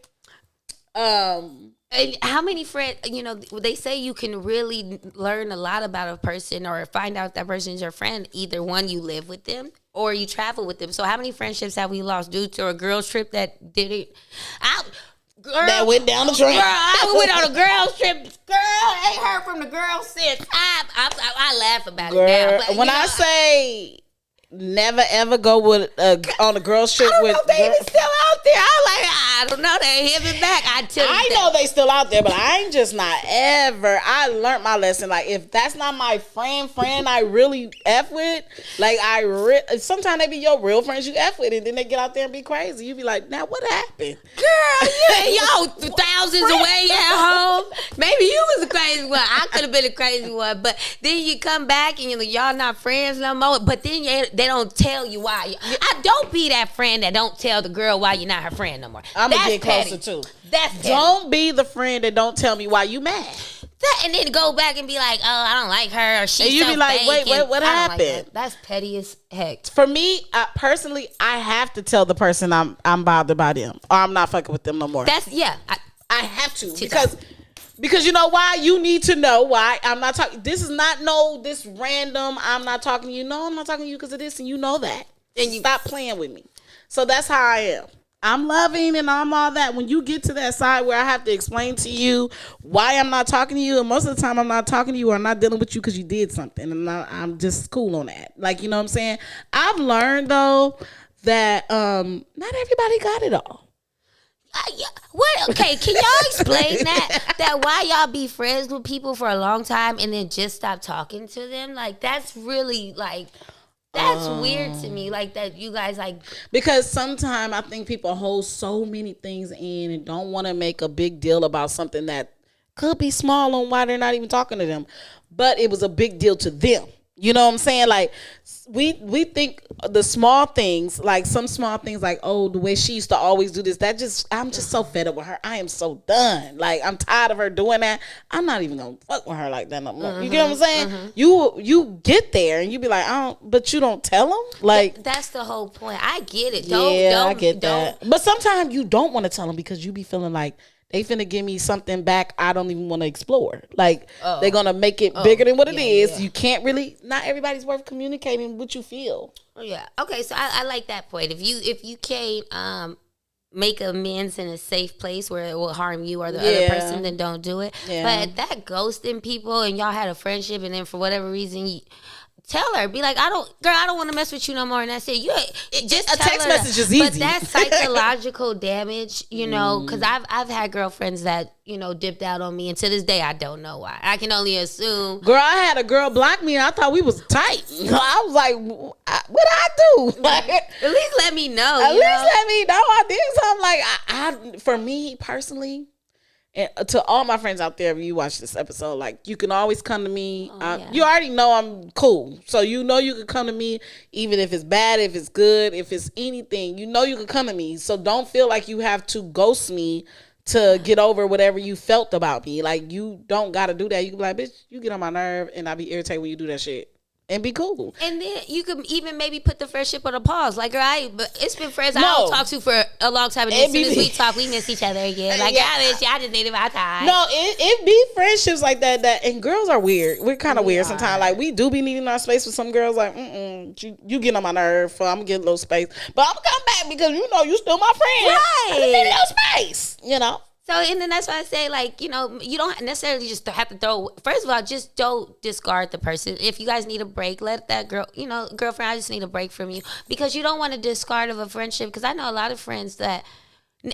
S2: and how many friends, they say you can really learn a lot about a person or find out if that person is your friend. Either one, you live with them or you travel with them. So how many friendships have we lost due to a girls trip that did it?
S1: That went down the drain.
S2: Girl, I went on a girls trip. Girl, ain't heard from the girls since. I laugh about it now. But,
S1: when I say never ever go on a girls trip with.
S2: Baby still out there. I don't know. They hit me back.
S1: I know they still out there, but I ain't just not ever. I learned my lesson. Like, if that's not my friend I really F with, like sometimes they be your real friends you F with, and then they get out there and be crazy. You be like, now what happened?
S2: Girl, y'all thousands away at home. Maybe you was a crazy one. I could have been a crazy one, but then you come back and y'all not friends no more. But then they don't tell you why. I don't be that friend that don't tell the girl why you're not her friend no more.
S1: I'm gonna get closer too. Don't be the friend that don't tell me why you mad.
S2: And then go back and be like, oh, I don't like her, or she's
S1: and you be like, wait, what happened?
S2: Like that's petty as heck.
S1: For me, personally, I have to tell the person I'm bothered by them, or I'm not fucking with them no more.
S2: I
S1: have to because you know why? You need to know why I'm not talking. This is not this random. I'm not talking to you. No, I'm not talking to you because of this, and you know that. And you stop playing with me. So that's how I am. I'm loving and I'm all that. When you get to that side where I have to explain to you why I'm not talking to you, and most of the time I'm not talking to you or I'm not dealing with you because you did something, and I'm just cool on that. Like, you know what I'm saying? I've learned though that not everybody got it all.
S2: Yeah. What? Okay, can y'all explain that? That why y'all be friends with people for a long time and then just stop talking to them? Like, that's really like. That's weird to me, like that you guys like.
S1: Because sometimes I think people hold so many things in and don't want to make a big deal about something that could be small on why they're not even talking to them. But it was a big deal to them. You know what I'm saying? Like, we think the small things, like some small things like, oh, the way she used to always do this, I'm just so fed up with her. I am so done. Like, I'm tired of her doing that. I'm not even going to fuck with her like that no more. You get what I'm saying? You get there and you be like, but you don't tell them? Like,
S2: that's the whole point. I get it.
S1: I get that. But sometimes you don't want to tell them because you be feeling like, they finna give me something back I don't even want to explore. Like, they're going to make it bigger than what it is. Yeah. You can't really, not everybody's worth communicating what you feel.
S2: Yeah. Okay, so I like that point. If you can't make amends in a safe place where it will harm you or the other person, then don't do it. Yeah. But that ghosting people and y'all had a friendship and then for whatever reason tell her, be like, I don't want to mess with you no more, and that's it. Just
S1: a text message is easy.
S2: But that's psychological damage, you know, because I've had girlfriends that, you know, dipped out on me, and to this day I don't know why. I can only assume.
S1: Girl, I had a girl block me, and I thought we was tight. I was like, what I do? Like,
S2: at least let me know.
S1: At least let me know I did something. Like, I for me personally. And to all my friends out there, if you watch this episode, like, you can always come to me. You already know I'm cool. So you know you can come to me even if it's bad, if it's good, if it's anything. You know you can come to me. So don't feel like you have to ghost me to get over whatever you felt about me. Like, you don't got to do that. You can be like, bitch, you get on my nerve and I be irritated when you do that shit. And be cool.
S2: And then you could even maybe put the friendship on a pause. Like, it's been friends I don't talk to for a long time. And as soon as we talk, we miss each other again. Like, I just needed my time.
S1: No, it be friendships like that. And girls are weird. We're kind of weird sometimes. Like, we do be needing our space with some girls. Like, you get on my nerve. So I'm going to get a little space. But I'm going to come back because, you know, you still my friend.
S2: Right.
S1: I need a little space, you know.
S2: So, and then that's why I say, like, you know, you don't necessarily just have to throw. First of all, just don't discard the person. If you guys need a break, let that girl, you know, girlfriend, I just need a break from you. Because you don't want to discard of a friendship. Because I know a lot of friends that,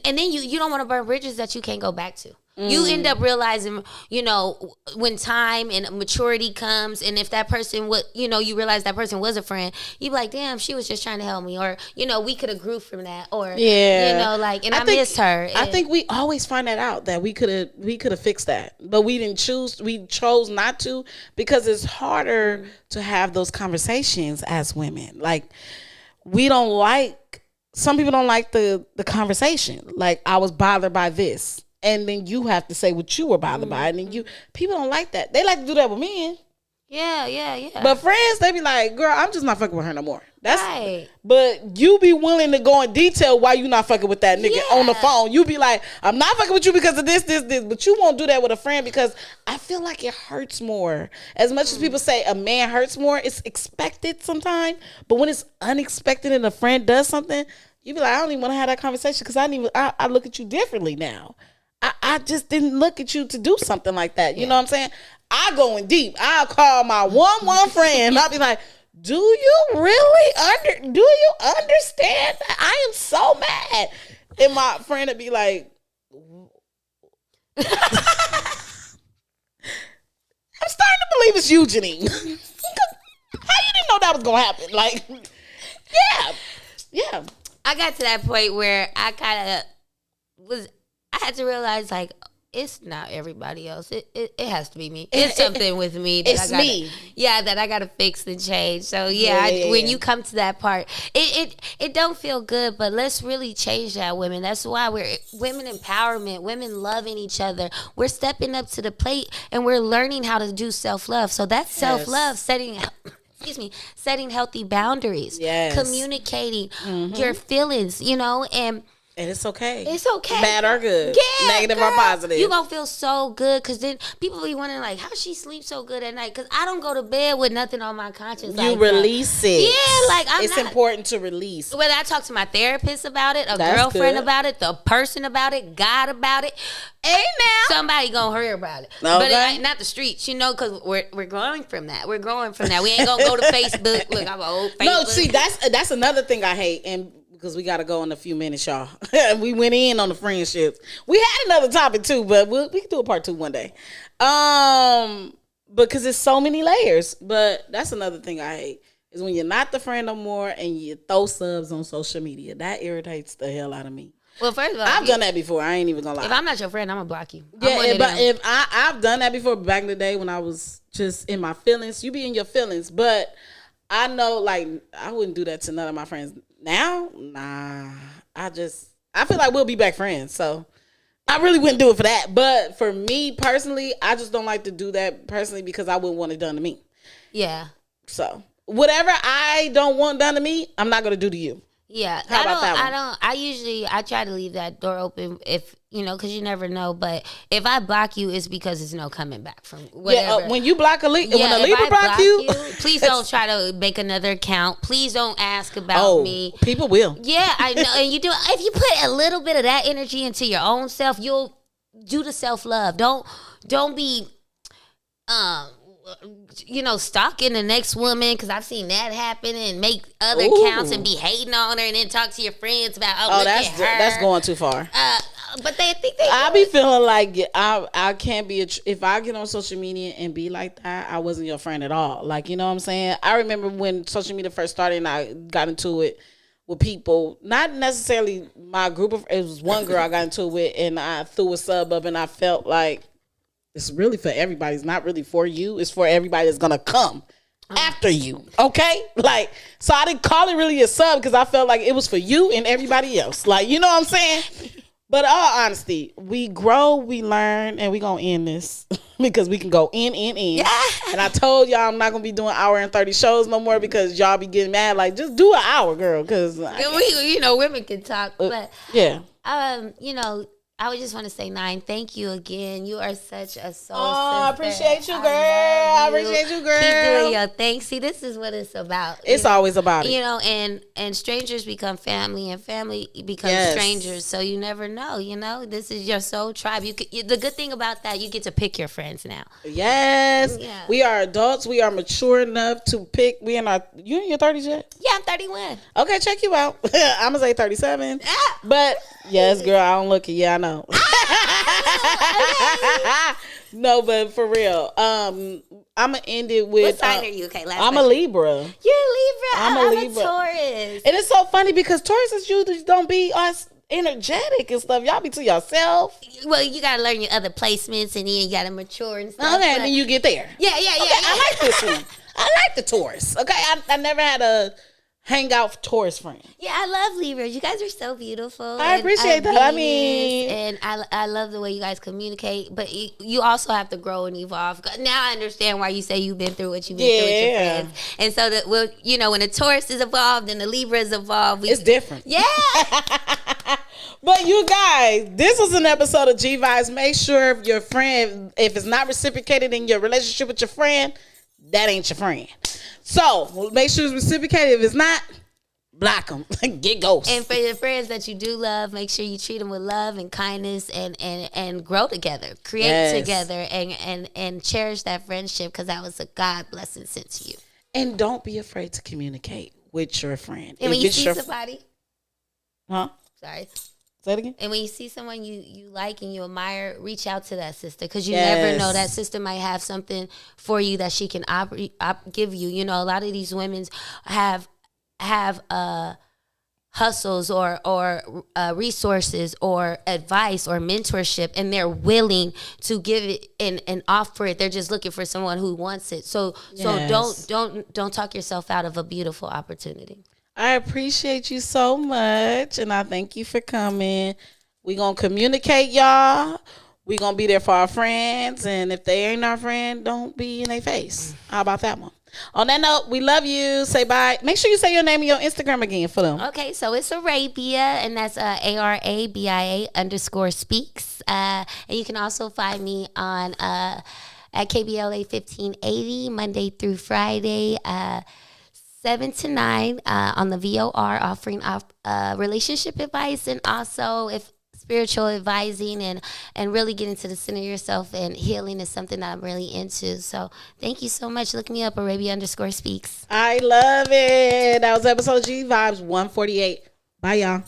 S2: and then you don't want to burn bridges that you can't go back to. You end up realizing, you know, when time and maturity comes, and if that person would, you know, you realize that person was a friend, you be like, damn, she was just trying to help me, or, you know, we could have grew from that, or, you know, like, and I miss her.
S1: I think we always find that out, that we could have fixed that, but we chose not to, because it's harder to have those conversations as women. Like, some people don't like the conversation. Like, I was bothered by this. And then you have to say what you were bothered by. And then people don't like that. They like to do that with men.
S2: Yeah.
S1: But friends, they be like, girl, I'm just not fucking with her no more. That's
S2: right.
S1: But you be willing to go in detail why you not fucking with that nigga on the phone. You be like, I'm not fucking with you because of this. But you won't do that with a friend, because I feel like it hurts more. As much as people say a man hurts more, it's expected sometimes. But when it's unexpected and a friend does something, you be like, I don't even want to have that conversation because I look at you differently now. I just didn't look at you to do something like that. You know what I'm saying? I go in deep. I'll call my one friend. I'll be like, do you understand that I am so mad? And my friend would be like, I'm starting to believe it's you, Janine. How you didn't know that was going to happen? Like, yeah.
S2: I got to that point where I kind of I had to realize, like, it's not everybody else. It has to be me. It's something with me that that I gotta fix and change. So when you come to that part, it don't feel good. But let's really change that, women. That's why we're women empowerment, women loving each other. We're stepping up to the plate and we're learning how to do self-love. So that's self-love, setting healthy boundaries, communicating your feelings, you know, and
S1: And it's okay.
S2: It's okay.
S1: Bad or good.
S2: Yeah,
S1: Negative
S2: girl,
S1: or positive.
S2: You gonna feel so good because then people be wondering like, how she sleep so good at night? Because I don't go to bed with nothing on my conscience.
S1: You
S2: like
S1: release
S2: that.
S1: it.
S2: Yeah, like
S1: it's important to release.
S2: Whether I talk to my therapist about it, a
S1: That's
S2: girlfriend
S1: good.
S2: about it, the person about it, God about it.
S1: Hey now,
S2: somebody gonna hear about it.
S1: Okay.
S2: But it ain't not the streets, because we're growing from that. We're growing from that. We ain't gonna go to Facebook. Look, I'm old Facebook.
S1: No, see, that's another thing I hate, and because we got to go in a few minutes, y'all. We went in on the friendships. We had another topic too, but we can do a part 2 one day. Because it's so many layers. But that's another thing I hate is when you're not the friend no more and you throw subs on social media. That irritates the hell out of me.
S2: Well, first of all,
S1: I've done that before. I ain't even gonna lie.
S2: If I'm not your friend, I'm gonna block you.
S1: Yeah, but if I've done that before back in the day when I was just in my feelings. You be in your feelings, but I know like I wouldn't do that to none of my friends. Now, nah. I feel like we'll be back friends. So I really wouldn't do it for that. But for me personally, I just don't like to do that personally because I wouldn't want it done to me.
S2: Yeah.
S1: So whatever I don't want done to me, I'm not gonna do to you.
S2: Yeah.
S1: How about that one?
S2: I try to leave that door open if, because you never know. But if I block you, it's because it's no coming back from whatever.
S1: Yeah, when you block when a
S2: if
S1: Libra
S2: I
S1: block you,
S2: please don't try to make another account. Please don't ask about me.
S1: People will.
S2: Yeah, I know. And you do. If you put a little bit of that energy into your own self, you'll do the self-love. Don't be stalking the next woman, because I've seen that happen, and make other accounts and be hating on her and then talk to your friends about look at her.
S1: That's going too far.
S2: But they think
S1: I be feeling like I can't be if I get on social media and be like that, I wasn't your friend at all. Like, you know what I'm saying? I remember when social media first started and I got into it with people, not necessarily my group of, it was one girl I got into it with, and I threw a sub up and I felt like it's really for everybody. It's not really for you. It's for everybody that's gonna come after you. Okay? Like, so I didn't call it really a sub because I felt like it was for you and everybody else. Like, you know what I'm saying? But in all honesty, we grow, we learn, and we gonna end this because we can go in. Yeah. And I told y'all I'm not gonna be doing hour and 30 shows no more because y'all be getting mad. Like, just do an hour, girl. Because
S2: women can talk, but
S1: yeah.
S2: I would just want to say, Nine, thank you again. You are such a soul sister.
S1: I appreciate you, girl. I appreciate you, girl.
S2: Keep doing your thing. See, this is what it's about.
S1: It's always about it.
S2: And strangers become family, and family becomes strangers. So you never know. This is your soul tribe. The good thing about that, you get to pick your friends now.
S1: Yes. Yeah. We are adults. We are mature enough to pick. You in your 30s yet?
S2: Yeah, I'm 31.
S1: Okay, check you out. I'm gonna say 37. But yes, girl, I don't look it. Yeah, I know. No, but for real, I'm gonna end it with.
S2: What sign are you? Okay,
S1: I'm a Libra.
S2: You're a Libra.
S1: I'm a Libra.
S2: Taurus.
S1: And it's so funny because Tauruses usually don't be us energetic and stuff. Y'all be to yourself.
S2: Well, you gotta learn your other placements, and then you gotta mature and stuff.
S1: Okay, and then you get there.
S2: Yeah.
S1: Okay, I like this one. I like the Taurus. Okay, I never had a hang out Taurus friend.
S2: Yeah, I love Libras. You guys are so beautiful.
S1: I appreciate that.
S2: And I love the way you guys communicate. But you also have to grow and evolve. Now I understand why you say you've been through what you've been through with your friends. And so that when a Taurus is evolved and the Libra is evolved,
S1: it's different.
S2: Yeah.
S1: But you guys, this was an episode of G Vibes. Make sure if your friend, if it's not reciprocated in your relationship with your friend, that ain't your friend. So make sure it's reciprocated. If it's not, block them. Get ghosts.
S2: And for your friends that you do love, make sure you treat them with love and kindness, and grow together, create together, and cherish that friendship, because that was a God blessing sent to you.
S1: And don't be afraid to communicate with your friend.
S2: And when you see somebody, sorry.
S1: Say it again.
S2: And when you see someone you like and you admire, reach out to that sister, because you never know, that sister might have something for you that she can give you. A lot of these women have hustles or resources or advice or mentorship, and they're willing to give it and offer it. They're just looking for someone who wants it. So don't talk yourself out of a beautiful opportunity.
S1: I appreciate you so much, and I thank you for coming. We're going to communicate, y'all. We're going to be there for our friends, and if they ain't our friend, don't be in their face. How about that one? On that note, we love you. Say bye. Make sure you say your name and your Instagram again for them.
S2: Okay, so it's Arabia, and that's ARABIA_speaks. And you can also find me on at KBLA 1580 Monday through Friday, 7 to 9 on the VOR, offering relationship advice and also if spiritual advising and really getting to the center of yourself, and healing is something that I'm really into. So thank you so much. Look me up, Arabia_speaks.
S1: I love it. That was episode G Vibes 148. Bye, y'all.